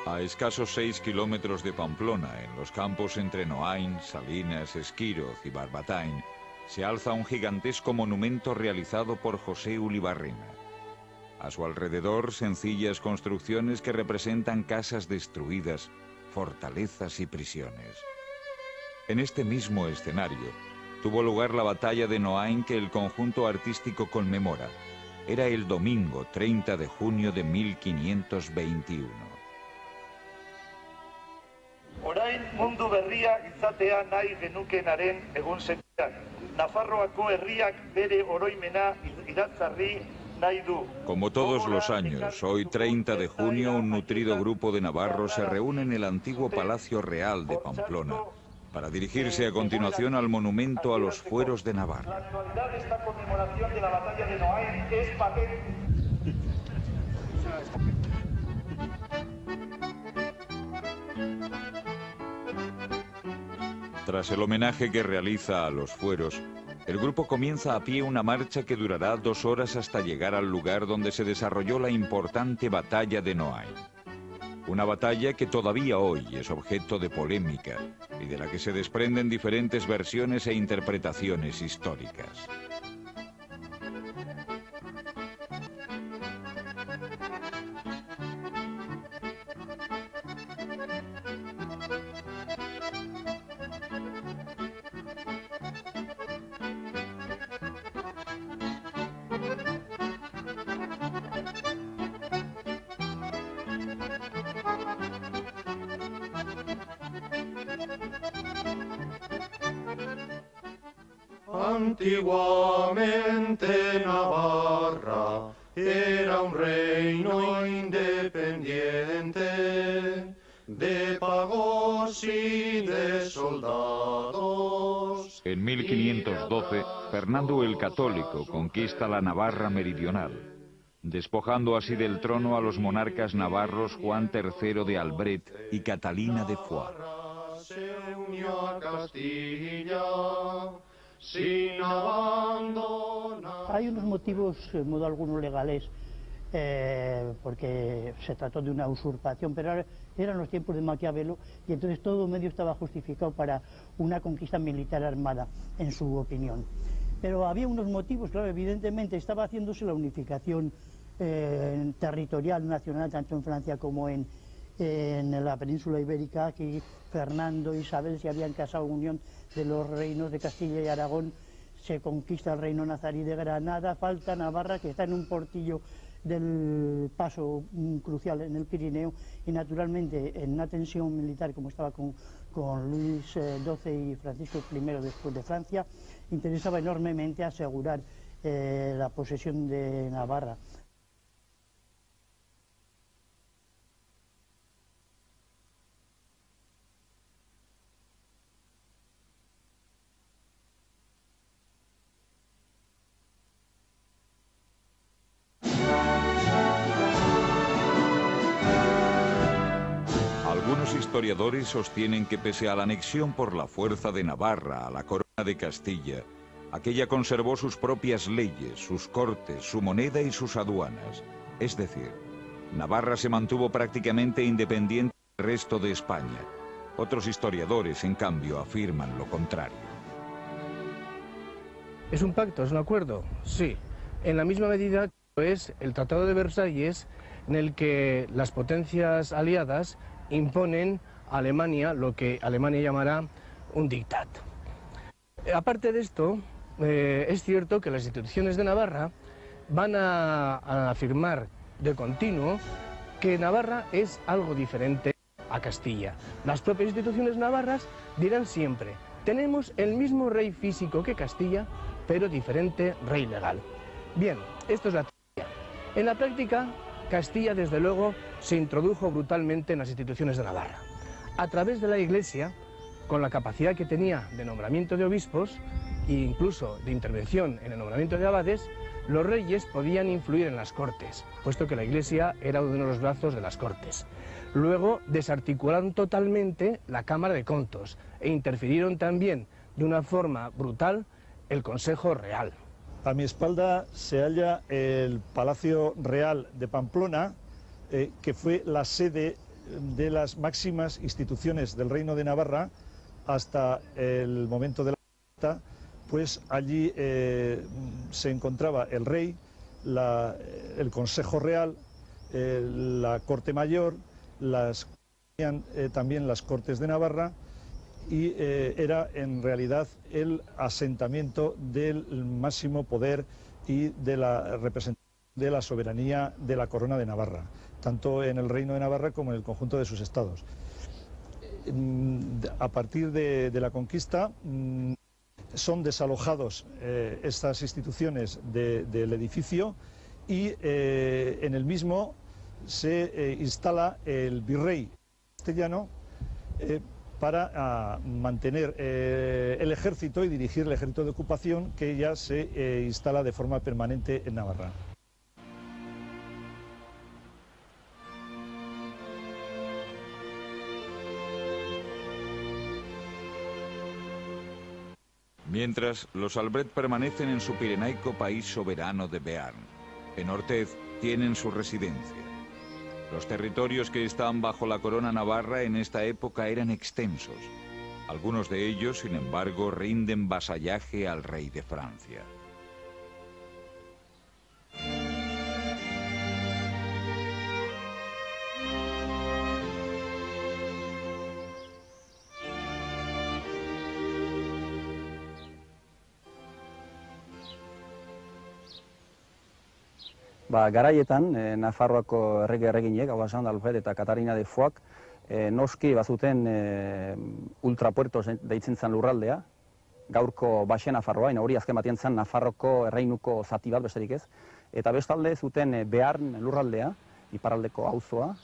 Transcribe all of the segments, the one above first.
A escasos 6 kilómetros de Pamplona, en los campos entre Noain, Salinas, Esquíroz y Barbatain, se alza un gigantesco monumento realizado por José Ulibarrena. A su alrededor, sencillas construcciones que representan casas destruidas, fortalezas y prisiones. En este mismo escenario, tuvo lugar la batalla de Noain que el conjunto artístico conmemora. Era el domingo 30 de junio de 1521. Orain mundu berria izatea nahi genukenaren egun sentian. Nafarroako herriak bere oroimena iratzarri nahi du. Como todos los años, hoy 30 de junio, un nutrido grupo de navarros se reúne en el antiguo Palacio Real de Pamplona para dirigirse a continuación al monumento a los fueros de Navarra. La actualidad de esta conmemoración de la batalla de Noain es patente. Tras el homenaje que realiza a los fueros, el grupo comienza a pie una marcha que durará 2 horas hasta llegar al lugar donde se desarrolló la importante batalla de Noain. Una batalla que todavía hoy es objeto de polémica y de la que se desprenden diferentes versiones e interpretaciones históricas. Antiguamente Navarra era un reino independiente de pagos y de soldados. En 1512, Fernando el Católico conquista la Navarra meridional, despojando así del trono a los monarcas navarros Juan III de Albret y Catalina de Foix. Se unió a Castilla sin abandonar. Hay unos motivos, en modo alguno, legales, porque se trató de una usurpación, pero eran los tiempos de Maquiavelo y entonces todo medio estaba justificado para una conquista militar armada, en su opinión. Pero había unos motivos, claro, evidentemente estaba haciéndose la unificación territorial, nacional, tanto en Francia como en la península ibérica. Aquí Fernando e Isabel se habían casado, unión de los reinos de Castilla y Aragón, se conquista el reino nazarí de Granada, falta Navarra, que está en un portillo del paso crucial en el Pirineo, y naturalmente en una tensión militar como estaba con Luis XII y Francisco I después de Francia, interesaba enormemente asegurar la posesión de Navarra. Algunos historiadores sostienen que pese a la anexión por la fuerza de Navarra a la corona de Castilla, aquella conservó sus propias leyes, sus cortes, su moneda y sus aduanas. Es decir, Navarra se mantuvo prácticamente independiente del resto de España. Otros historiadores, en cambio, afirman lo contrario. ¿Es un pacto? ¿Es un acuerdo? Sí. En la misma medida que es el Tratado de Versalles, en el que las potencias aliadas imponen a Alemania lo que Alemania llamará un diktat. Aparte de esto, es cierto que las instituciones de Navarra van a afirmar de continuo que Navarra es algo diferente a Castilla. Las propias instituciones navarras dirán siempre: tenemos el mismo rey físico que Castilla, pero diferente rey legal. Bien, esto es la teoría. En la práctica, Castilla, desde luego, se introdujo brutalmente en las instituciones de Navarra. A través de la Iglesia, con la capacidad que tenía de nombramiento de obispos e incluso de intervención en el nombramiento de abades, los reyes podían influir en las cortes, puesto que la Iglesia era uno de los brazos de las cortes. Luego desarticularon totalmente la Cámara de Contos e interfirieron también de una forma brutal el Consejo Real. A mi espalda se halla el Palacio Real de Pamplona, que fue la sede de las máximas instituciones del Reino de Navarra hasta el momento de la conquista. Pues allí se encontraba el rey, el Consejo Real, la Corte Mayor, también las Cortes de Navarra, y era en realidad el asentamiento del máximo poder y de la representación de la soberanía de la Corona de Navarra, tanto en el Reino de Navarra como en el conjunto de sus estados. A partir de la conquista son desalojados estas instituciones del edificio y en el mismo se instala el virrey castellano para mantener el ejército y dirigir el ejército de ocupación, que ya se instala de forma permanente en Navarra. Mientras, los Albret permanecen en su pirenaico país soberano de Bearn. En Orthez tienen su residencia. Los territorios que están bajo la corona navarra en esta época eran extensos. Algunos de ellos, sin embargo, rinden vasallaje al rey de Francia. Garaietan, Nafarroako erreginek, hau esan Alfred eta Katarina de Foix, noski bazuten ultrapuertos deitzen zen lurraldea, gaurko Baxe Nafarroa, hori azken batean zen Nafarroko erreinuko zati bat besterik ez, eta bestalde zuten Bearn lurraldea, iparraldeko auzoa,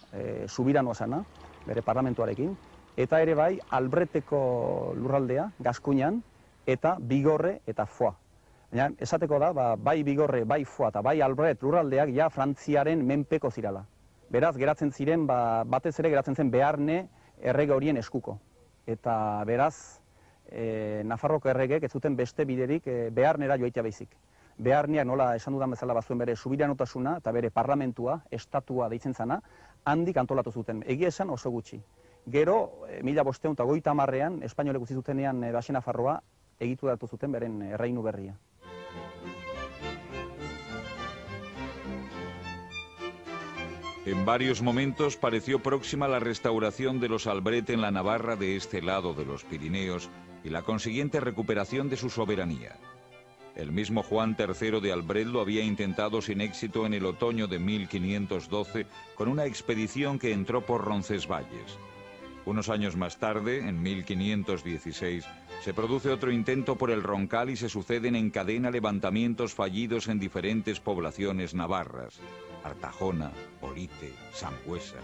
subiranoa zena, bere parlamentuarekin, eta ere bai Albreteko lurraldea, Gaskuñan, eta Bigorre eta Foix. Baina, esateko da, bai Bigorre, bai Foix eta bai Albret lurraldeak ja Frantziaren menpeko zirala. Beraz, geratzen ziren, batez ere geratzen zen Bearne errege horien eskuko. Eta beraz, Nafarroko erregek ez zuten beste biderik Bearnera joaitea baizik. Bearneak, nola esan dudan bezala, bazuen bere subiranotasuna eta bere parlamentua, estatua deitzen zana, handik antolatu zuten. Egia esan oso gutxi. Gero, 1550ean, espainolek utzi zutenean Baxe Nafarroa, egituratu zuten beren erreinu berria. En varios momentos pareció próxima la restauración de los Albret en la Navarra de este lado de los Pirineos y la consiguiente recuperación de su soberanía. El mismo Juan III de Albret lo había intentado sin éxito en el otoño de 1512 con una expedición que entró por Roncesvalles. Unos años más tarde, en 1516, se produce otro intento por el Roncal y se suceden en cadena levantamientos fallidos en diferentes poblaciones navarras: Artajona, Olite, Sangüesa.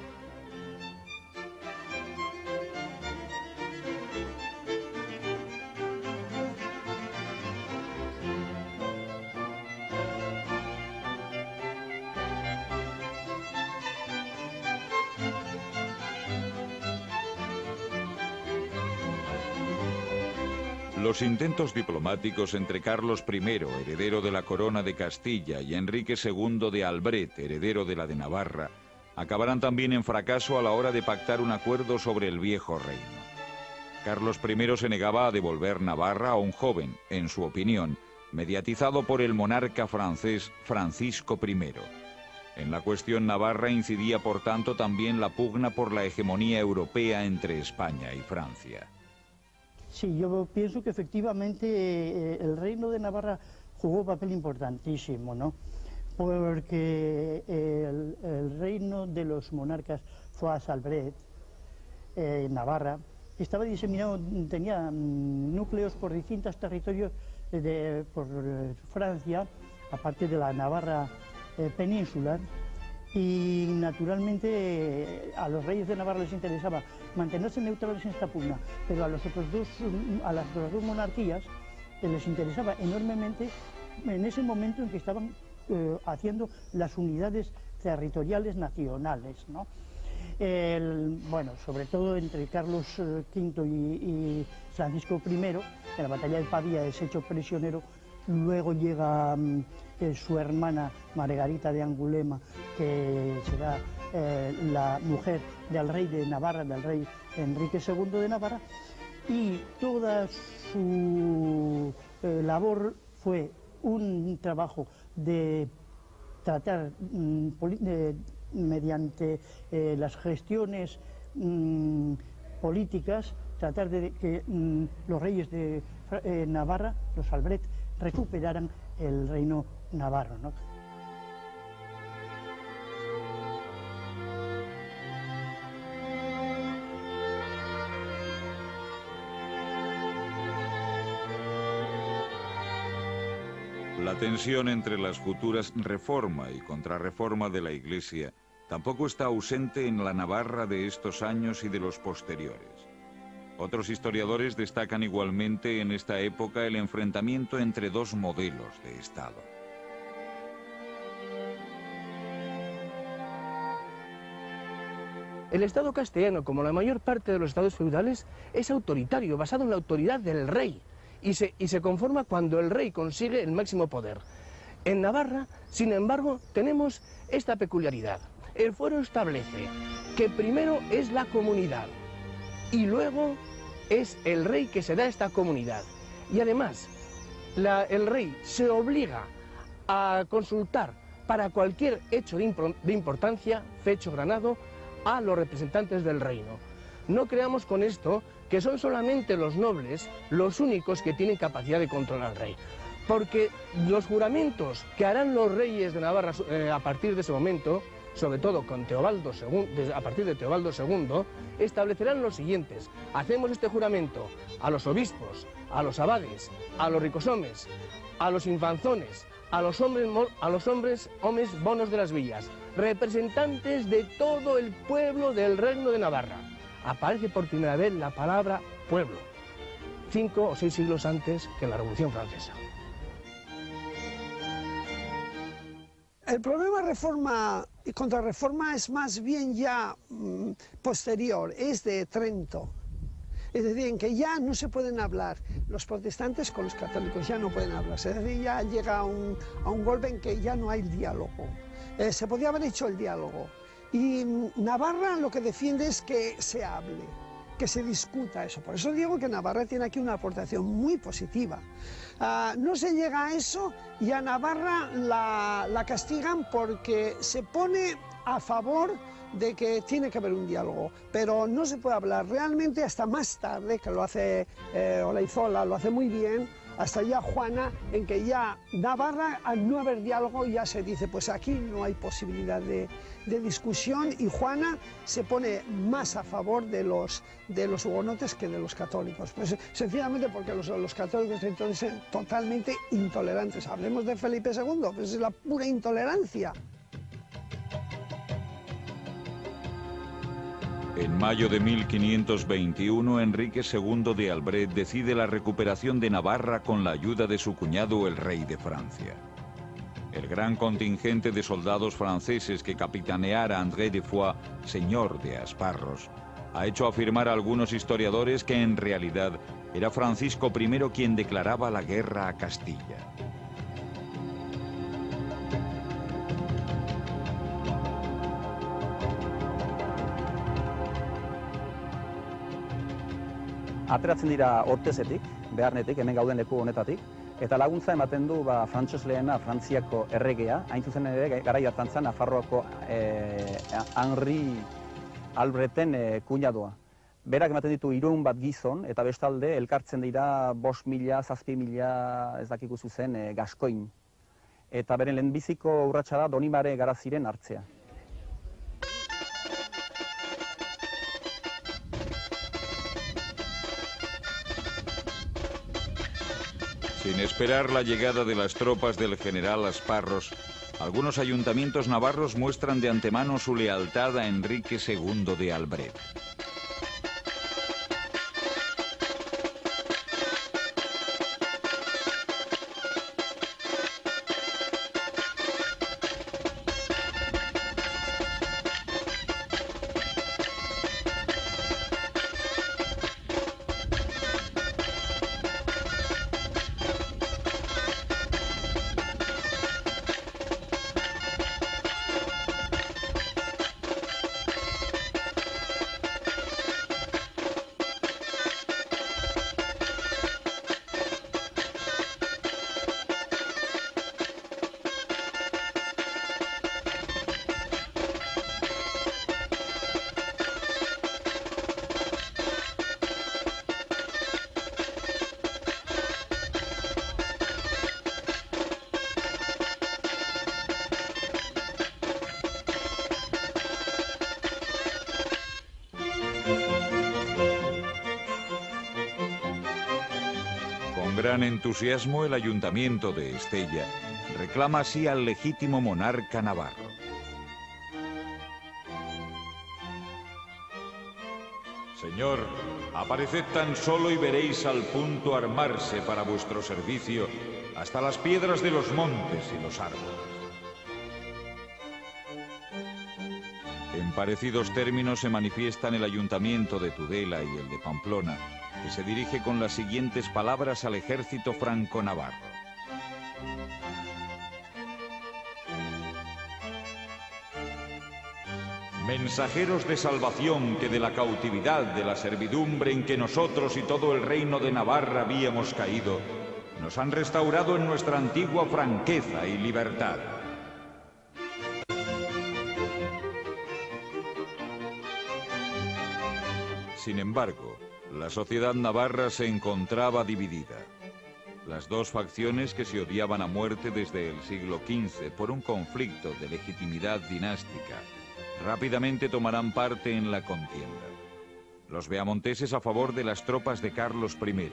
Los intentos diplomáticos entre Carlos I, heredero de la corona de Castilla, y Enrique II de Albret, heredero de la de Navarra, acabarán también en fracaso a la hora de pactar un acuerdo sobre el viejo reino. Carlos I se negaba a devolver Navarra a un joven, en su opinión, mediatizado por el monarca francés Francisco I. En la cuestión navarra incidía por tanto también la pugna por la hegemonía europea entre España y Francia. Sí, yo pienso que efectivamente el reino de Navarra jugó un papel importantísimo, ¿no? Porque el reino de los monarcas Foix-Albret, Navarra, estaba diseminado, tenía núcleos por distintos territorios por Francia, aparte de la Navarra peninsular, y naturalmente a los reyes de Navarra les interesaba mantenerse neutrales en esta pugna, pero a las otras dos monarquías les interesaba enormemente en ese momento en que estaban haciendo las unidades territoriales nacionales, ¿no? Bueno, sobre todo entre Carlos V y Francisco I, en la batalla de Pavía es hecho prisionero, luego llega su hermana Margarita de Angulema, que será la mujer del rey de Navarra, del rey Enrique II de Navarra, y toda su labor fue un trabajo de tratar mediante las gestiones políticas, tratar de que los reyes de Navarra, los Albret, recuperaran el reino navarro, ¿no? La tensión entre las futuras reforma y contrarreforma de la Iglesia tampoco está ausente en la Navarra de estos años y de los posteriores. Otros historiadores destacan igualmente en esta época el enfrentamiento entre dos modelos de Estado. El Estado castellano, como la mayor parte de los estados feudales, es autoritario, basado en la autoridad del rey, y se conforma cuando el rey consigue el máximo poder. En Navarra, sin embargo, tenemos esta peculiaridad. El fuero establece que primero es la comunidad y luego es el rey que se da a esta comunidad. Y además, el rey se obliga a consultar para cualquier hecho de importancia, fecho granado, a los representantes del reino. No creamos con esto que son solamente los nobles los únicos que tienen capacidad de controlar al rey, porque los juramentos que harán los reyes de Navarra a partir de ese momento, sobre todo con Teobaldo II, a partir de Teobaldo II, establecerán los siguientes: hacemos este juramento a los obispos, a los abades, a los ricosomes, a los infanzones, a los hombres bonos de las villas, representantes de todo el pueblo del reino de Navarra. Aparece por primera vez la palabra pueblo, 5 o 6 siglos antes que en la Revolución Francesa. El problema reforma y contrarreforma es más bien ya posterior, es de Trento. Es decir, en que ya no se pueden hablar los protestantes con los católicos, ya no pueden hablarse. Es decir, ya llega a un golpe en que ya no hay diálogo. Se podía haber hecho el diálogo. Y Navarra lo que defiende es que se hable, que se discuta eso. Por eso digo que Navarra tiene aquí una aportación muy positiva. No se llega a eso y a Navarra la castigan porque se pone a favor de que tiene que haber un diálogo, pero no se puede hablar realmente hasta más tarde, que lo hace Olaizola, lo hace muy bien, hasta ya Juana, en que ya Navarra, al no haber diálogo, ya se dice, pues aquí no hay posibilidad de discusión, y Juana se pone más a favor de los hugonotes que de los católicos. Pues sencillamente porque los católicos entonces son totalmente intolerantes. Hablemos de Felipe II, pues es la pura intolerancia. En mayo de 1521, Enrique II de Albret decide la recuperación de Navarra con la ayuda de su cuñado, el rey de Francia. El gran contingente de soldados franceses que capitaneara André de Foix, señor de Asparros, ha hecho afirmar a algunos historiadores que en realidad era Francisco I quien declaraba la guerra a Castilla. Ateratzen dira Ortezetik, Bearnetik, hemen gauden leku honetatik, eta laguntza ematen du frantses lehena Frantziako erregea, hain zuzen ere garai hartan zen Nafarroako Henri Albreten kuñadoa. berak ematen ditu 300 bat gizon, eta bestalde elkartzen dira 5.000, 7.000, ez dakiku zuzen, gaskoin. Eta beren lehenbiziko urratsa da Donibane Garaziren hartzea. Sin esperar la llegada de las tropas del general Asparros, algunos ayuntamientos navarros muestran de antemano su lealtad a Enrique II de Albret. Con gran entusiasmo, el ayuntamiento de Estella reclama así al legítimo monarca navarro. Señor, apareced tan solo y veréis al punto armarse para vuestro servicio hasta las piedras de los montes y los árboles. En parecidos términos se manifiestan el ayuntamiento de Tudela y el de Pamplona, que se dirige con las siguientes palabras al ejército franco-navarro. Mensajeros de salvación que de la cautividad, de la servidumbre en que nosotros y todo el reino de Navarra habíamos caído, nos han restaurado en nuestra antigua franqueza y libertad. Sin embargo, la sociedad navarra se encontraba dividida. Las dos facciones que se odiaban a muerte desde el siglo XV por un conflicto de legitimidad dinástica rápidamente tomarán parte en la contienda. Los beamonteses a favor de las tropas de Carlos I,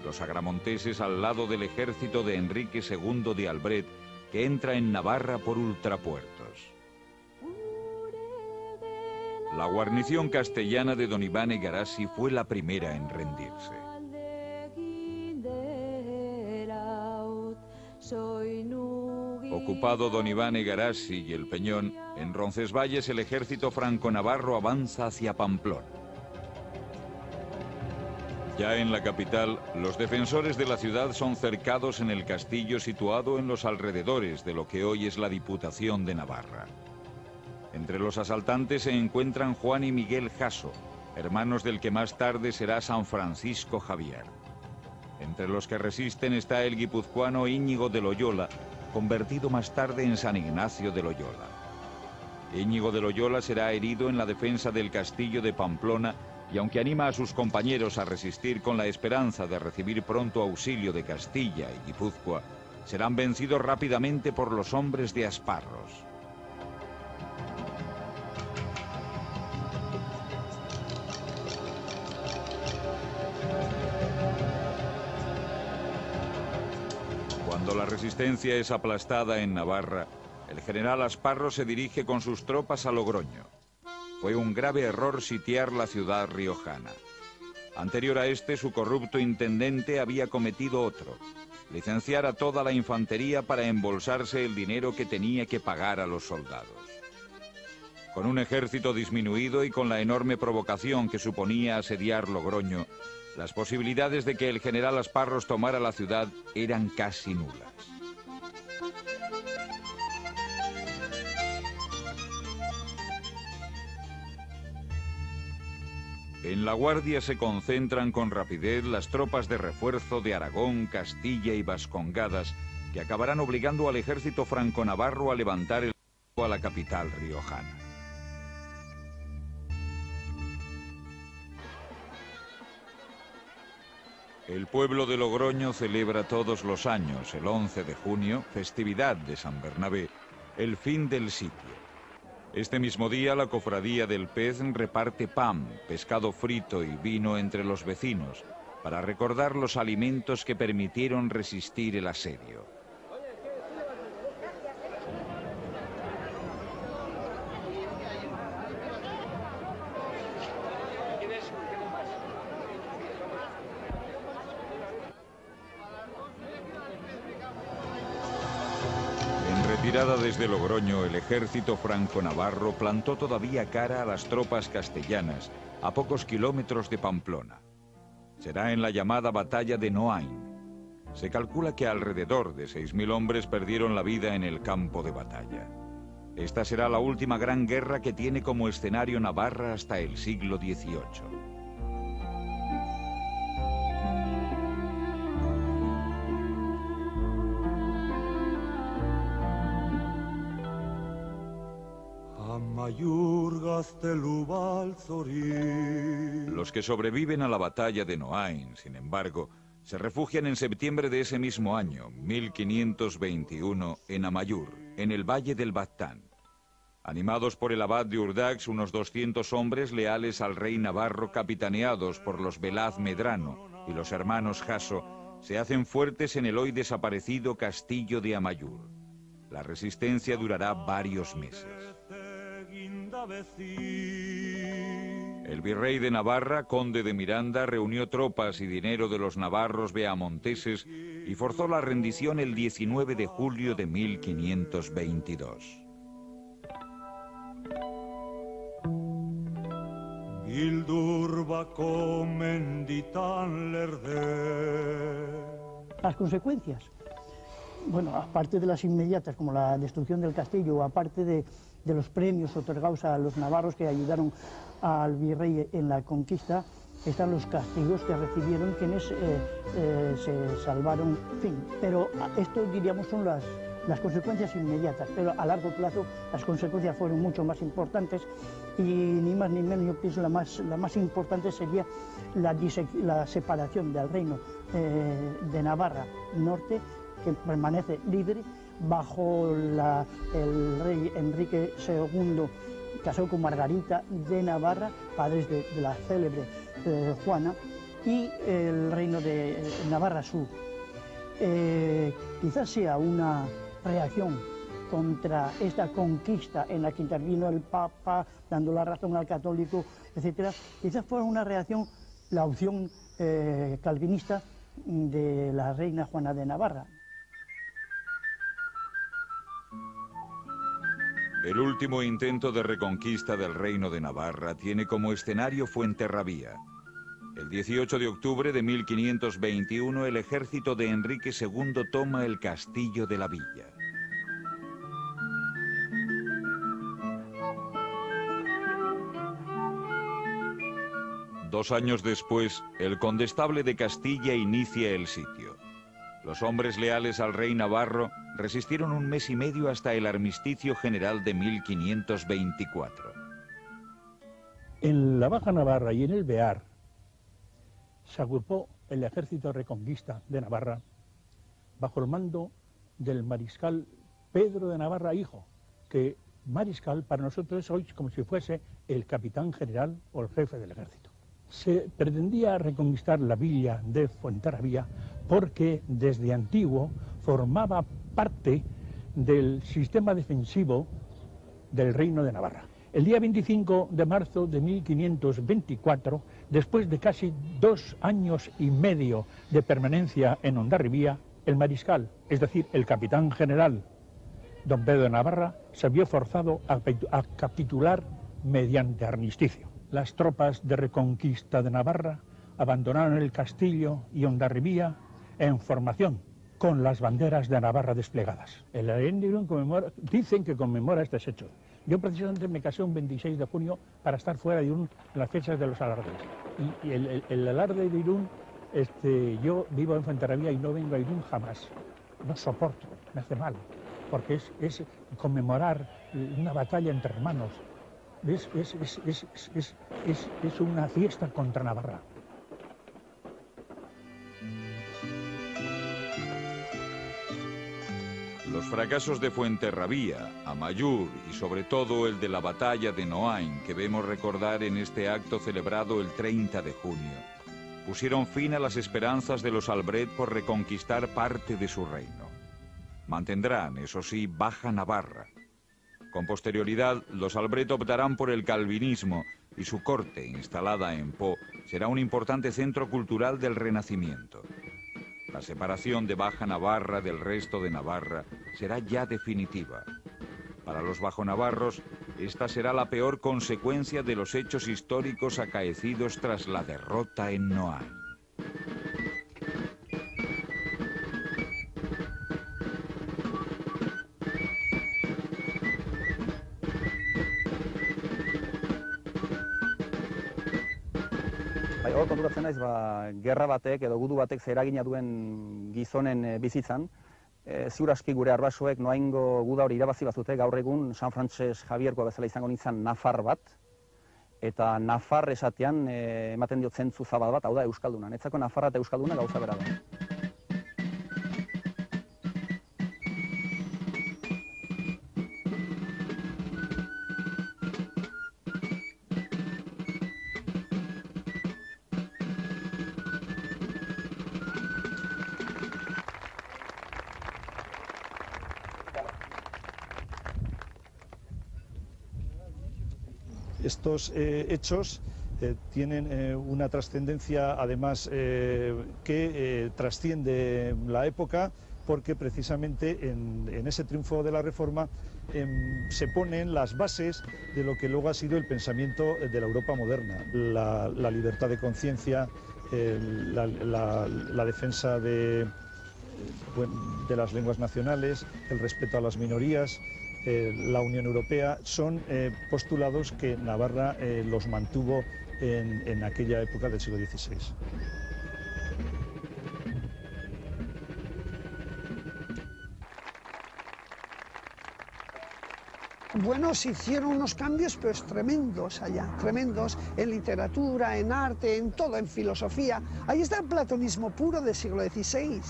los agramonteses al lado del ejército de Enrique II de Albret, que entra en Navarra por ultrapuertos. La guarnición castellana de Donibane Garasi fue la primera en rendirse. Ocupado Donibane Garasi y el Peñón, en Roncesvalles el ejército franco-navarro avanza hacia Pamplona. Ya en la capital, los defensores de la ciudad son cercados en el castillo situado en los alrededores de lo que hoy es la Diputación de Navarra. Entre los asaltantes se encuentran Juan y Miguel Jasso, hermanos del que más tarde será San Francisco Javier. Entre los que resisten está el guipuzcoano Íñigo de Loyola, convertido más tarde en San Ignacio de Loyola. Íñigo de Loyola será herido en la defensa del castillo de Pamplona y aunque anima a sus compañeros a resistir con la esperanza de recibir pronto auxilio de Castilla y Guipúzcoa, serán vencidos rápidamente por los hombres de Asparros. Cuando la resistencia es aplastada en Navarra, el general Asparros se dirige con sus tropas a Logroño. Fue un grave error sitiar la ciudad riojana. Anterior a este, su corrupto intendente había cometido otro: licenciar a toda la infantería para embolsarse el dinero que tenía que pagar a los soldados. Con un ejército disminuido y con la enorme provocación que suponía asediar Logroño, las posibilidades de que el general Asparros tomara la ciudad eran casi nulas. En La Guardia se concentran con rapidez las tropas de refuerzo de Aragón, Castilla y Vascongadas, que acabarán obligando al ejército franco-navarro a levantar el fuego a la capital riojana. El pueblo de Logroño celebra todos los años, el 11 de junio, festividad de San Bernabé, el fin del sitio. Este mismo día la cofradía del pez reparte pan, pescado frito y vino entre los vecinos, para recordar los alimentos que permitieron resistir el asedio. Retirada desde Logroño, el ejército franco-navarro plantó todavía cara a las tropas castellanas, a pocos kilómetros de Pamplona. Será en la llamada batalla de Noain. Se calcula que alrededor de 6.000 hombres perdieron la vida en el campo de batalla. Esta será la última gran guerra que tiene como escenario Navarra hasta el siglo XVIII. Los que sobreviven a la batalla de Noain, sin embargo, se refugian en septiembre de ese mismo año, 1521, en Amallur, en el valle del Baztán. Animados por el abad de Urdax, unos 200 hombres leales al rey navarro, capitaneados por los Velaz Medrano y los hermanos Jasso, se hacen fuertes en el hoy desaparecido castillo de Amallur. La resistencia durará varios meses. El virrey de Navarra, conde de Miranda, reunió tropas y dinero de los navarros beamonteses y forzó la rendición el 19 de julio de 1522. Las consecuencias. Bueno, aparte de las inmediatas, como la destrucción del castillo, aparte de los premios otorgados a los navarros que ayudaron al virrey en la conquista, están los castigos que recibieron quienes se salvaron, en fin. Pero esto, diríamos, son las consecuencias inmediatas, pero a largo plazo las consecuencias fueron mucho más importantes y ni más ni menos, yo pienso, la más importante sería la separación del reino de Navarra Norte, que permanece libre bajo el rey Enrique II, casó con Margarita de Navarra, padres de la célebre Juana, y el reino de Navarra Sur. Quizás sea una reacción contra esta conquista en la que intervino el Papa, dando la razón al católico, etc. Quizás fuera una reacción, la opción calvinista de la reina Juana de Navarra. El último intento de reconquista del reino de Navarra tiene como escenario Fuenterrabía. El 18 de octubre de 1521 el ejército de Enrique II toma el castillo de la villa. Dos años después, el condestable de Castilla inicia el sitio. Los hombres leales al rey navarro resistieron un mes y medio hasta el armisticio general de 1524. En la Baja Navarra y en el Bear se agrupó el ejército de reconquista de Navarra bajo el mando del mariscal Pedro de Navarra hijo, que mariscal para nosotros es hoy como si fuese el capitán general o el jefe del ejército. Se pretendía reconquistar la villa de Fuenterrabía porque desde antiguo formaba parte del sistema defensivo del Reino de Navarra. El día 25 de marzo de 1524, después de casi 2 años y medio de permanencia en Hondarribía, el mariscal, es decir, el capitán general, don Pedro de Navarra, se vio forzado a capitular mediante armisticio. Las tropas de reconquista de Navarra abandonaron el castillo y Hondarribía en formación, con las banderas de Navarra desplegadas. El Alarén de Irún dicen que conmemora estos hechos. Yo precisamente me casé un 26 de junio para estar fuera de Irún en las fechas de los alardes. Y el alarde de Irún, yo vivo en Fuenterrabía y no vengo a Irún jamás. No soporto, me hace mal, porque es conmemorar una batalla entre hermanos. Es una fiesta contra Navarra. Los fracasos de Fuenterrabía, Amaiur y sobre todo el de la batalla de Noain, que vemos recordar en este acto celebrado el 30 de junio, pusieron fin a las esperanzas de los Albret por reconquistar parte de su reino. Mantendrán, eso sí, Baja Navarra. Con posterioridad, los Albret optarán por el calvinismo y su corte, instalada en Pau, será un importante centro cultural del Renacimiento. La separación de Baja Navarra del resto de Navarra será ya definitiva. Para los bajonavarros, esta será la peor consecuencia de los hechos históricos acaecidos tras la derrota en Noain. Hor konturatzen naiz, gerra batek edo gudu batek zer eragina duen gizonen bizitzan. Ziur aski gure arbasoek Noaingo guda hori irabazi bazute, gaur egun San Frantses Javierkoa bezala izango nintzen nafar bat, eta nafar esatean ematen diot zentzu zabal bat, hau da euskalduna. Netzako nafarra eta euskalduna gauza bera da. Estos hechos tienen una trascendencia, además, que trasciende la época, porque precisamente en ese triunfo de la Reforma se ponen las bases de lo que luego ha sido el pensamiento de la Europa moderna. La libertad de conciencia, la defensa de las lenguas nacionales, el respeto a las minorías, la Unión Europea, son postulados que Navarra los mantuvo en aquella época del siglo XVI. Bueno, se hicieron unos cambios pues tremendos allá, tremendos en literatura, en arte, en todo, en filosofía. Ahí está el platonismo puro del siglo XVI.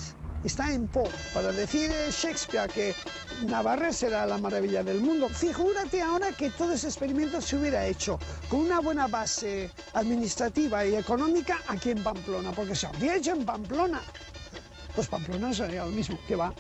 Está en Pau, para decir Shakespeare que Navarra será la maravilla del mundo. Figúrate ahora que todo ese experimento se hubiera hecho con una buena base administrativa y económica aquí en Pamplona, porque se habría hecho en Pamplona. Pues Pamplona sería lo mismo, que va.